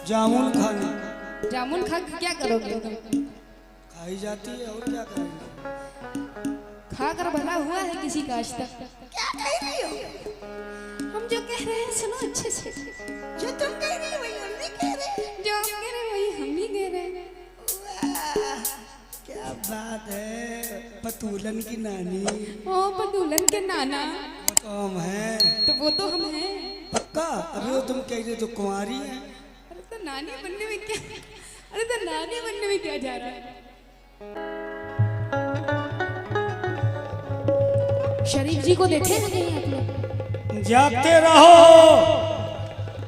जामुन खाने। जामुन खा के क्या करोगे तुम? खाई जाती है और क्या करेंगे। खा कर भला हुआ है किसी का आज तक? क्या कह रही हो? हम जो कह रहे हैं सुनो अच्छे से। जो तुम कह रही हो वही हम भी कह रहे हैं। जो हम कह रहे हैं वही हम भी कह रहे हैं। वाह, क्या बात है, पतूलन की नानी। ओ पतूलन के नाना। वो तो हम हैं। तो वो तो हम हैं। पक्का? अभी वो तुम कह रहे तो कुंवारी है। अरे तो नानी बनने में क्या, अरे तो नानी बनने में क्या जा रहा है? शरीफ जी को देखे हैं कहीं आप लोग? जाते रहो।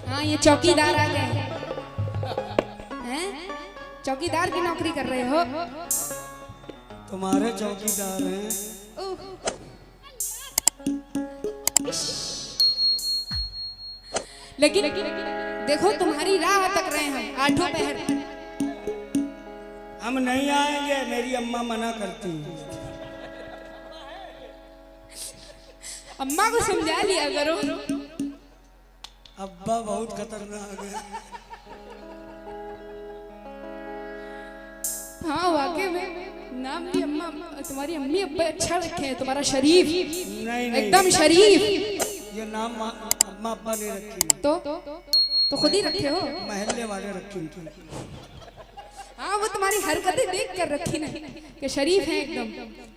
हाँ ये चौकीदार आ गए हैं। चौकीदार की नौकरी कर रहे हो? तुम्हारे चौकीदार हैं। लेकिन देखो तुम्हारी राह तक रहे हैं आठों पहर। हम नहीं आएंगे, मेरी अम्मा मना करती है। अम्मा को समझा लिया करो। अब्बा बहुत खतरनाक है। हाँ वाकई में नाम भी अम्मा, तुम्हारी अम्मी अब्बा अच्छा रखे हैं। तुम्हारा शरीफ नहीं एकदम शरीफ। ये नाम अम्मा अब्बा ने रखी। तो खुद ही रखे हो? महल्ले वाले रखी उनकी। हाँ वो तुम्हारी हरकतें देख कर रखी ना कि शरीफ है एकदम,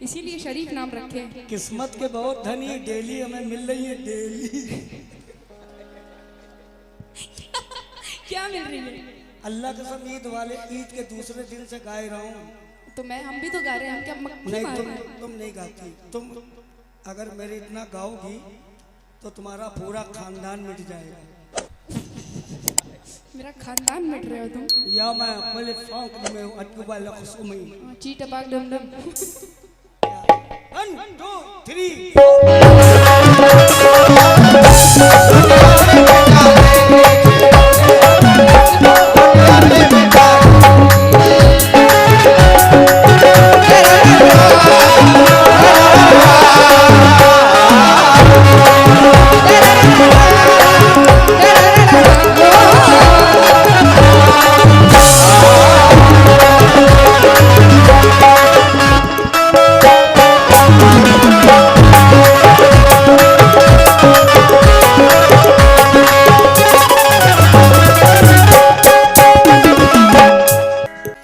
इसीलिए शरीफ नाम रखे। किस्मत के बहुत धनी, डेली हमें मिल रही है डेली। क्या मिल रही है? अल्लाह कसम ईद वाले ईद के दूसरे दिन से गा रहा हूँ। तो मैं हम भी तो गा रहे हैं। हम क्या मक्खी नहीं, मार रहे हैं? तुम नहीं गाती। तुम अगर मेरे इतना गाओगी तो तुम्हारा पूरा खानदान मिट जाएगा। मेरा खानदान मिट रहे हो तुम? या मैं पहले फौक में अटकुबा लखसो में चीट पाक डम डम। 1 2 3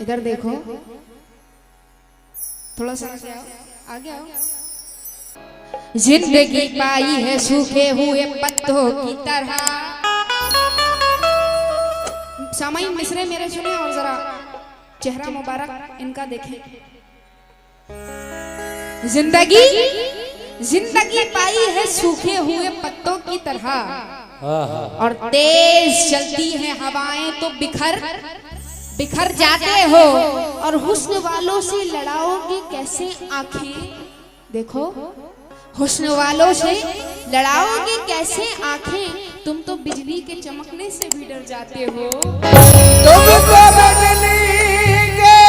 इधर देखो थोड़ा सा आगे आओ। जिंदगी पाई है सूखे हुए पत्तों की तरह। सामाइन मिसरे मेरे सुने और जरा चेहरा मुबारक इनका देखें। जिंदगी पाई है सूखे हुए पत्तों की तरह, और तेज चलती है हवाएं तो बिखर जाते हो। और हुस्न वालों से लड़ाओगे कैसे आंखें? देखो हुस्न वालों से लड़ाओगे कैसे आंखें? तुम तो बिजली के चमकने से भी डर जाते हो। तुमको बिजली के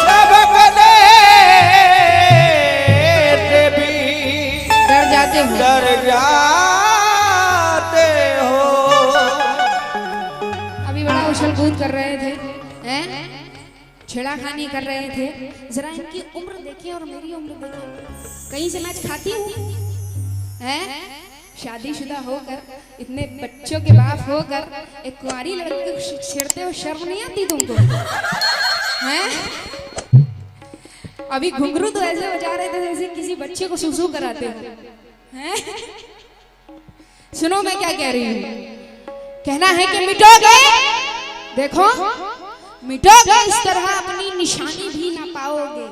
चमकने से भी डर जाते हो। डर जाते हो। अभी बड़ा उछल कूद कर रहे थे, हैं? छेड़ाखानी कर रहे थे। जरा इनकी उम्र देखिए और मेरी उम्र देखिए। कहीं से मैच खाती हूँ, हैं? शादीशुदा होकर, इतने बच्चों के बाप होकर एक कुंवारी लड़की को छेड़ते हो, शर्म नहीं आती तुमको? हैं? अभी घुंघरू तो ऐसे बजा रहे थे जैसे किसी बच्चे को सुसु कराते हो, हैं? सुनो मैं क्या कह रही हूँ। कहना है कि मिटोगे, देखो मिटोगे इस तरह अपनी निशानी भी ना पाओगे,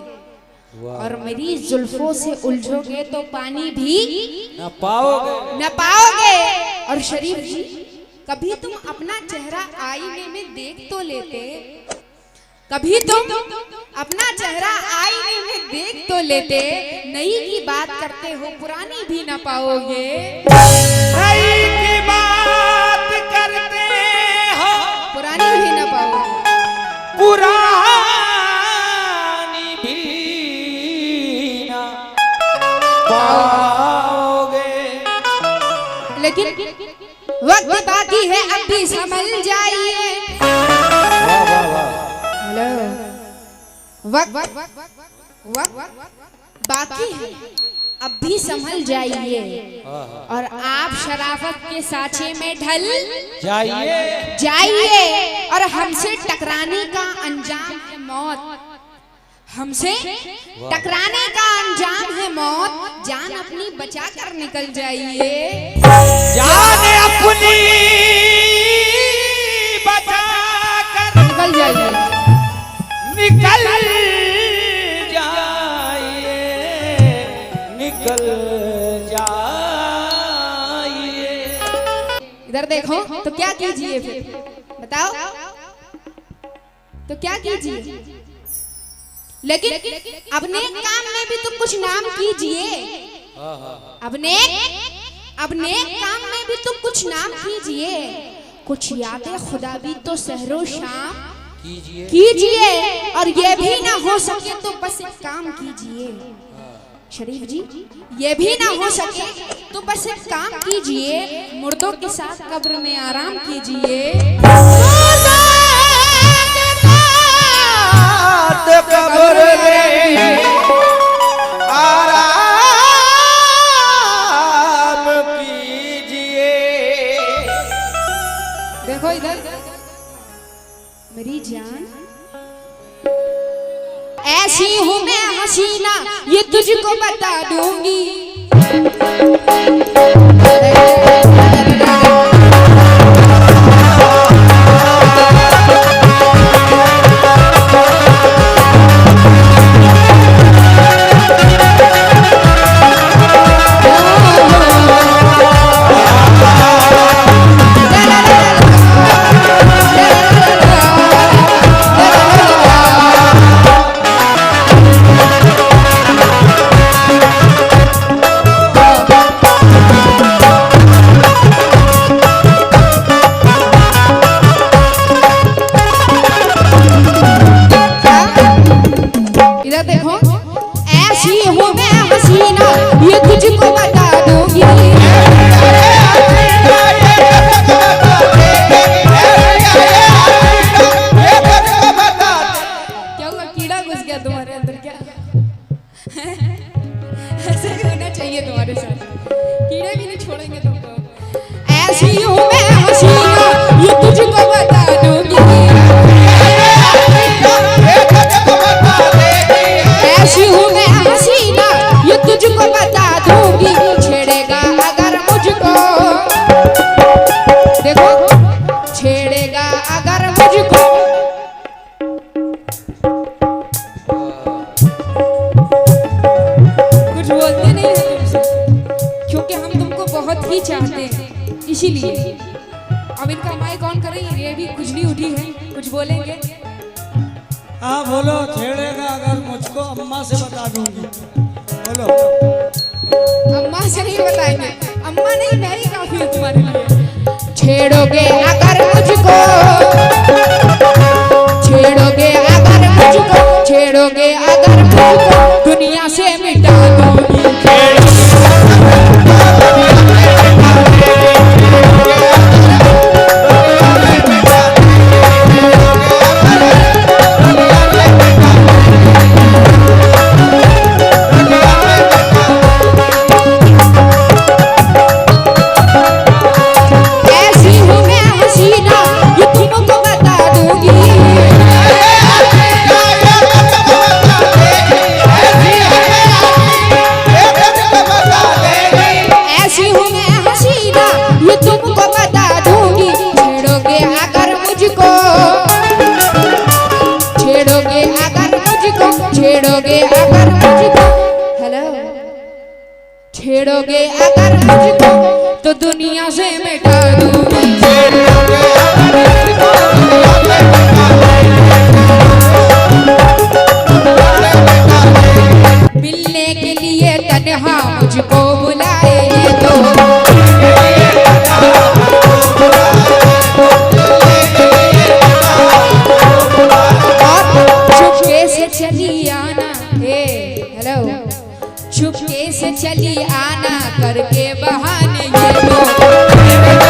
और मेरी जुल्फों से उलझोगे तो पानी भी न पाओगे। और शरीफ जी कभी तुम अपना चेहरा आईने में देख तो लेते, कभी तुम अपना चेहरा आईने में देख तो लेते। नई की बात करते हो, पुरानी भी ना पाओगे। नई की बात करते हो, पुरानी भी ना पाओगे। पुरानी भी ना पाओगे। लेकिन वक्त बाकी है अब भी संभल जाइए। हेलो, वक्त बाकी है अब भी संभल जाइए और आप शराफत के साँचे में ढल जाइए और हमसे टकराने का अंजाम है मौत। हमसे टकराने का अंजाम है मौत। जान अपनी बचा कर निकल जाइए। जान अपनी बचा कर निकल जाइए। निकल जाइए, निकल जाइए। इधर देखो तो क्या कीजिए फिर बताओ, तो क्या कीजिए? लेकिन अपने काम में भी तो कुछ नाम कीजिए। अपने काम में भी तो कुछ नाम कीजिए। कुछ यादें खुदा भी तो सहरो शाम कीजिए और ये भी ना हो सके तो बस एक काम कीजिए। शरीफ जी, ये भी ना हो सके तो बस एक काम कीजिए। मुर्दों के साथ कब्र में आराम कीजिए। कब्र में आराम कीजिए। देखो इधर मेरी जान, ऐसी हूँ मैं हसीना ये तुझको बता दूंगी। देखो ऐसी हूँ मैं हसीना ये तुझको बता दूंगी। क्या हुआ, कीड़ा घुस गया तुम्हारे अंदर क्या? ऐसे ही होना चाहिए तुम्हारे साथ, कीड़े भी नहीं छोड़ेंगे तुमको। ऐसी हूँ मैं हसीना ये तुझको बता दूंगी। ऐसी हूँ मैं हसीना ये तुझको बता दूंगी। छेड़ेगा अगर मुझको, देखो छेड़ेगा अगर मुझको, कुछ बोलते नहीं है तुमसे क्योंकि हम तुमको बहुत ही चाहते हैं, इसीलिए। अब इनका माइक ऑन करेंगे, ये भी खुजली उठी है, कुछ बोलेंगे? हाँ बोलो। छेड़ेगा अगर मुझको अम्मा से बता दूंगी। बोलो। अम्मा से नहीं बताएंगे, अम्मा नहीं मैं ही काफी हूँ तुम्हारे लिए। छेड़ोगे अगर मुझको, छेड़ोगे अगर मुझको, छेड़ोगे अगर मुझको दुनिया से मिटा दूंगी। छेड़ोगे अगर मुझको, हेलो, छेड़ोगे अगर मुझको तो दुनिया से मिटा दूंगी। मिलने के लिए तन्हा मुझको बुलाए तो, चली आना, हेलो, चुपके से चली आना करके बहाने ये लोग।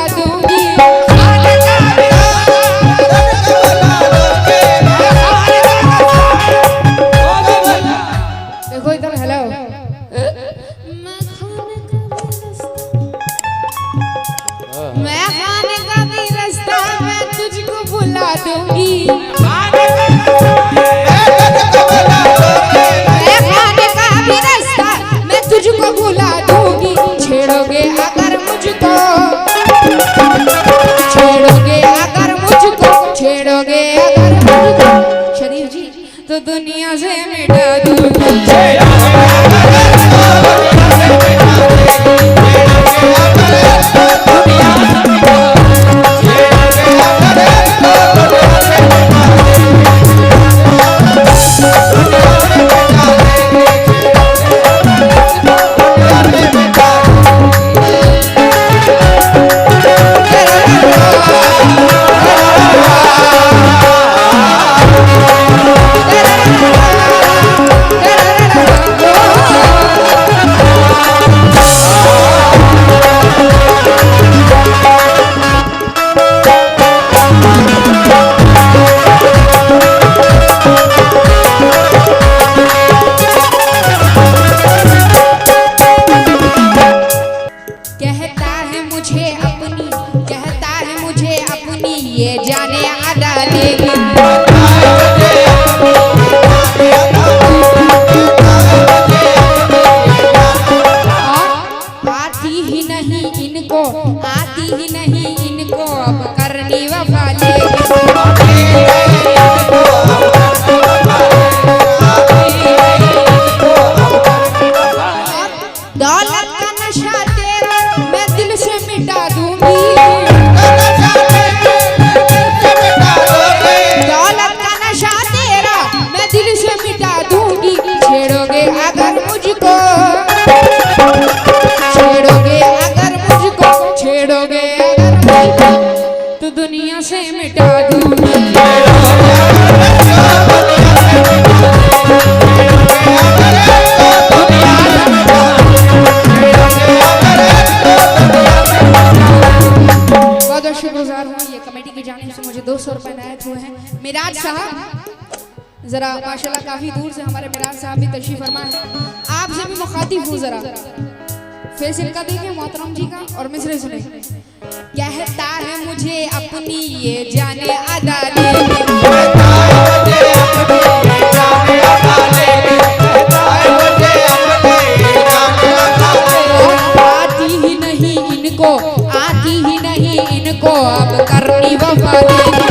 दूंगी। देखो इधर, हेलो। मैं खाने का भी रास्ता मैं तुझको बुला दूंगी। मैं खाने का भी रास्ता मैं तुझको बुला दूंगी। छेड़ोगे अगर मुझको, छेड़ोगे अगर मुझको, छेड़ोगे अगर मुझको शरीफ जी तो दुनिया से मिटा दूंगी। ये जाने अदा लेगी। आती ही नहीं इनको, आती ही नहीं इनको अब करनी वफा लेगी। दौलत का नशा तेरा मैं दिल से मिटा दूंगी। दौलत का नशा तेरा मैं दिल से मिटा दूंगी। छेड़ोगे अगर मुझको, छेड़ोगे अगर मुझको, छेड़ोगे अगर मुझको तो दुनिया से मिटा दूंगी। बहुत शुक्रगुजार हूँ ये कमेटी की जानिब से मुझे 200 रुपए नायत हुए हैं। मिराज साहब जरा माशाल्लाह काफी दूर से हमारे मिराज साहब भी तशरीफ फरमा है। आपसे भी मुखातिब हूँ, जरा फेस इनका देखें मोहतरम जी का और मिसरे सुने। कहता है मुझे अपनी ये जाने अदा लेगी। आती ही नहीं इनको, आती ही नहीं इनको अब करनी वफा लेगी।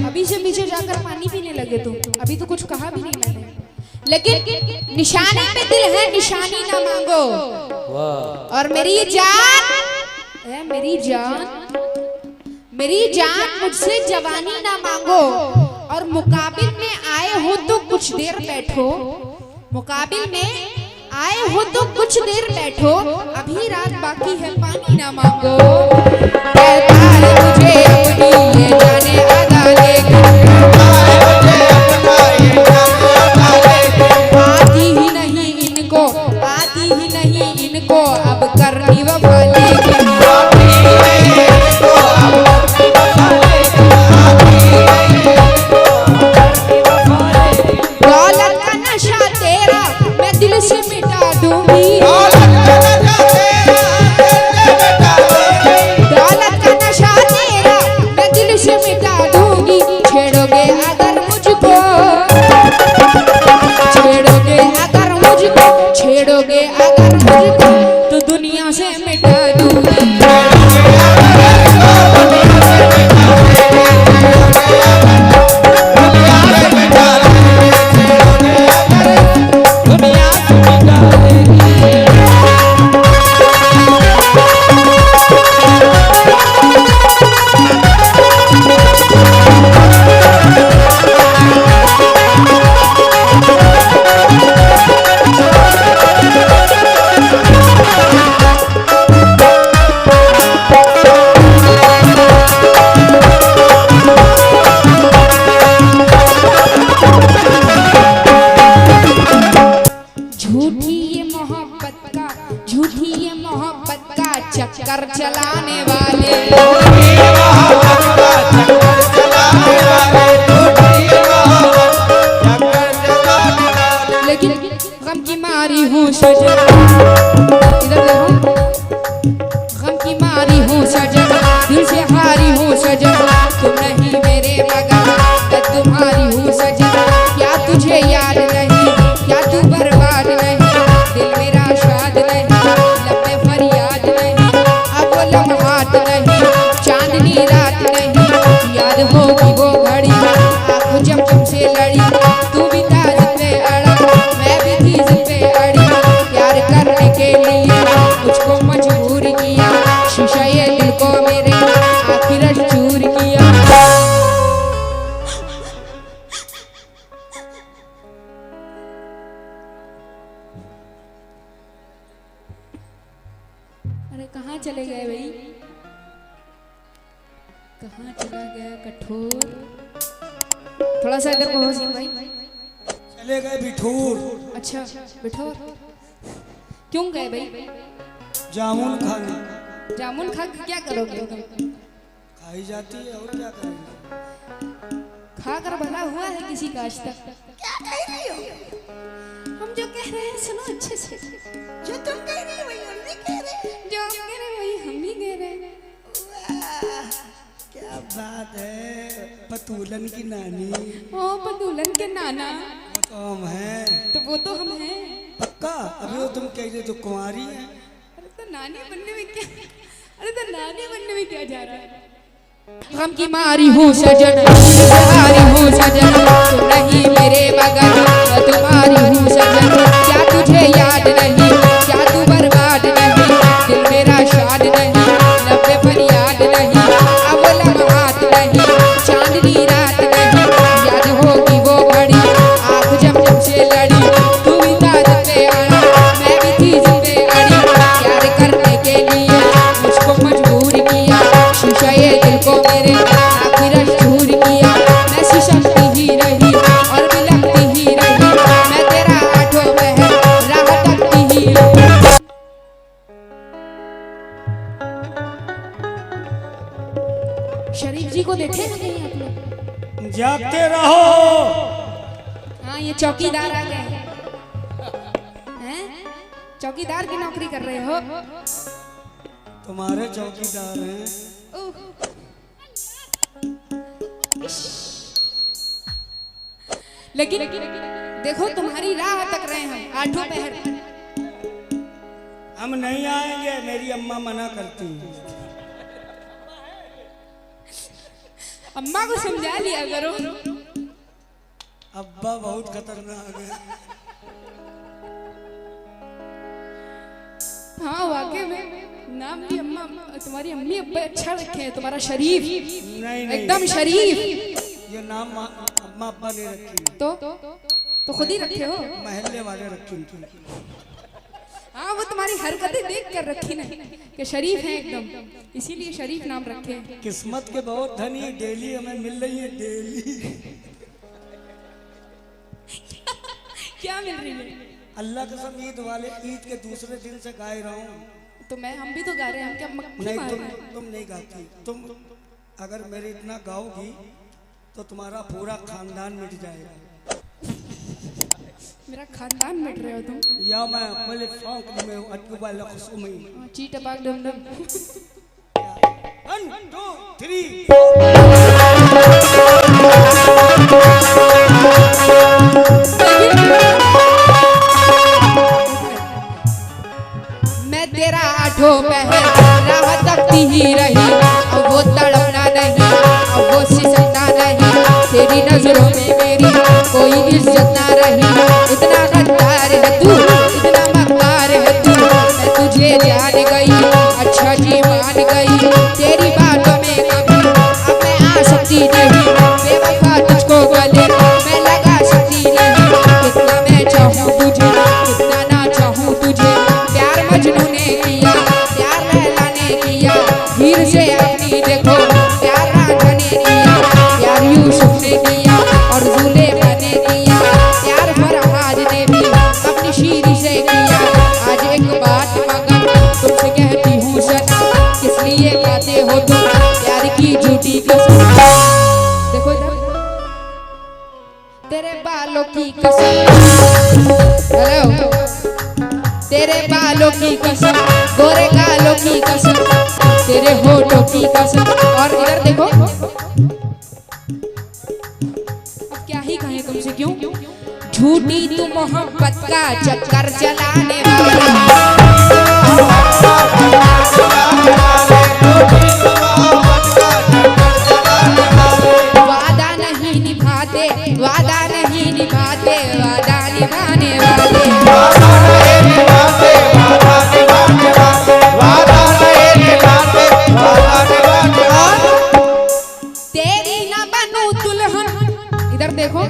अभी से पीछे जाकर पानी पीने लगे तुम, अभी तो कुछ कहा भी नहीं मैंने। लेकिन निशानी पे दिल है, निशानी ना मांगो। और मेरी जान, मेरी जान, मेरी जान मुझसे जवानी ना मांगो। और मुकाबिल में आए हो तो कुछ देर बैठो, मुकाबिल में आए हो तो कुछ देर बैठो। अभी रात बाकी है पानी ना मांगो। कहता है मुझे अपनी ये जाने अदा लेगी। आती ही नहीं इनको, आती ही नहीं इनको अब करनी वफा लेगी। दौलत का नशा तेरा मैं दिल से मिटा दूंगी। दौलत का नशा तेरा मैं दिल से मिटा दूंगी। छेड़ोगे अगर मुझको, छेड़ोगे अगर मुझको, छेड़ोगे अगर मुझको तो दुनिया से मिटा दूंगी। चक्कर चलाने वाले। लेकिन गम की मारी हूँ सजन, इधर देखो, गम की मारी हूँ सजन, दिल से हारी हूँ सजन, तुम नहीं मेरे मगर मैं तुम्हारी हूँ सजन। क्या तुझे याद नहीं, क्या तू बर्बाद नहीं, दिल मेरा शाद नहीं, लब में फरियाद नहीं, अब वो लम्हात नहीं, चांदनी रात नहीं, याद होगी वो घड़ी आँखों जब तुमसे लड़ी, तू भी था जिद पे अड़ा, मैं भी थी जिद पे अड़ी, प्यार करने के लिए मुझको मजबूर किया, शीशा ये दिल को मेरे आखिर चूर किया। अरे कहाँ चले गए भाई, कहाँ चला गया कठोर? थोड़ा सा इधर को हो सिंह भाई। चले गए बिठूर, अच्छा बिठोर, क्यों गए भाई? जामुन खाने। जामुन खा के क्या करोगे तुम? खाई जाती है और क्या करेंगे। खा कर भला हुआ है किसी का आज तक? क्या कह रही हो? हम जो कह रहे हैं सुनो अच्छे से। जो तुम कह रही हो वही हम भी कह रहे हैं। जो हम कह रहे हैं वही हम भी कह रहे हैं। वाह, क्या बात है, पतूलन की नानी। ओ पतूलन के नाना, वो तो हम हैं। तो वो तो हम हैं। पक्का? अभी वो तुम कह रहे तो कुंवारी है। अरे तो नानी बनने में क्या, अरे तो नानी बनने में क्या जा रहा है? गम की मारी हूँ सजन, हारी हूँ सजन, तुम नहीं मेरे मगर मैं तुम्हारी हूँ सजन। क्या तुझे याद नहीं, क्या तू बर्बाद नहीं, दिल मेरा शाद नहीं, लब पे फरियाद नहीं, अब लम्हात नहीं, चांदनी रात नहीं, याद होगी वो घड़ी आँख जब तुमसे लड़ी, तू भी था जिद पे अड़ा, मैं भी थी जिद पे अड़ी, प्यार करने के लिए मुझको मजबूर किया, शीशा ये दिल को मेरे आखिर चूर किया। मैं सिसकती ही रही और बिलखती ही रही, मैं तेरा आठों पहर राह तकती ही रही। शरीफ जी को देखे हैं कहीं आप लोग? जागते रहो। हाँ ये चौकीदार आ गए हैं, चौकीदार की नौकरी कर रहे हो? तुम्हारे चौकीदार हैं। ओह। लेकिन देखो तुम्हारी राह तक रहे हैं आठों पहर। हम नहीं आएंगे, मेरी अम्मा मना करती है। अम्मा को समझा लिया करो। अब्बा बहुत खतरनाक है। हाँ वाकई में नाम भी अम्मा, तुम्हारी अम्मी अब्बा अच्छा रखे हैं, तुम्हारा शरीफ नहीं एकदम शरीफ। ये नाम अम्मा अब्बा ने रखी, तो खुद ही रखे हो? महल्ले वाले रखी उनकी। हाँ वो तुम्हारी हरकतें देख कर रखी ना कि शरीफ है एकदम, इसीलिए शरीफ नाम रखे हैं। किस्मत के बहुत धनी, डेली हमें मिल रही है, डेली। क्या मिल रही है? अल्लाह कसम ईद वाले ईद के दूसरे दिन से गा रहा हूँ। तो मैं हम भी तो गा रहे हैं, हम क्या मक्खी नहीं मार रहे हैं? तुम नहीं गाती। तुम अगर मेरे इतना गाओगी तो तुम्हारा पूरा खानदान मिट जाएगा। मेरा खानदान मिट रहे हो तुम? या मैं पहले फौक में अटकुबा लखसो में चीट पाक डम डम। 1 2 3 मैं तेरा आठों पहर राह तकती ही रही, अब वो तड़पना नहीं, अब वो सिसकना नहीं, तेरी नजरों में मेरी कोई इज्जत ना रही। इतना गद्दार है तू, इतना मक्कार है तू, मैं तुझे जान गई, अच्छा जी मान गई, तेरी बातों में कभी अब मैं आ सकती नहीं, बेवफा तुझको गले मैं लगा सकती नहीं। कितना मैं चाहूँ तुझे, कितना ना चाहूँ तुझे, प्यार मजनू ने किया, प्यार लैला ने किया, हीर से अपनी देखो प्यार रांझा ने किया, प्यार यूसुफ ने किया और जुलेखा ने किया, प्यार फरहाद की कसम, हेलो, तेरे बालों की कसम, गोरे गालों की कसम, तेरे होठों की कसम। और इधर देखो, अब क्या ही कहें तुमसे, क्यों झूठी तू मोहब्बत का चक्कर चलाने वाले, वादा नहीं निभाते, वादा नहीं निभाते, वादा निभाने वाले, तेरी ना बनूं दुल्हन, इधर देखो,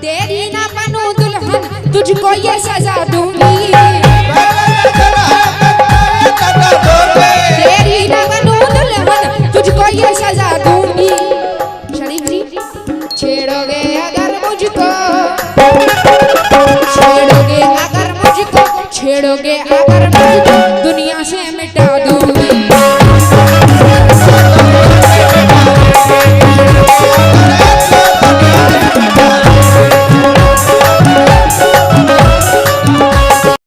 तेरी ना बनूं दुल्हन, तुझको ये सजा दूंगी, तेरी ना बनूं दुल्हन, तुझको ये सजा दूंगी। शरीफ जी, छेड़ोगे अगर मुझको, छेड़ोगे अगर मुझको, छेड़ोगे अगर मुझको, दुनिया से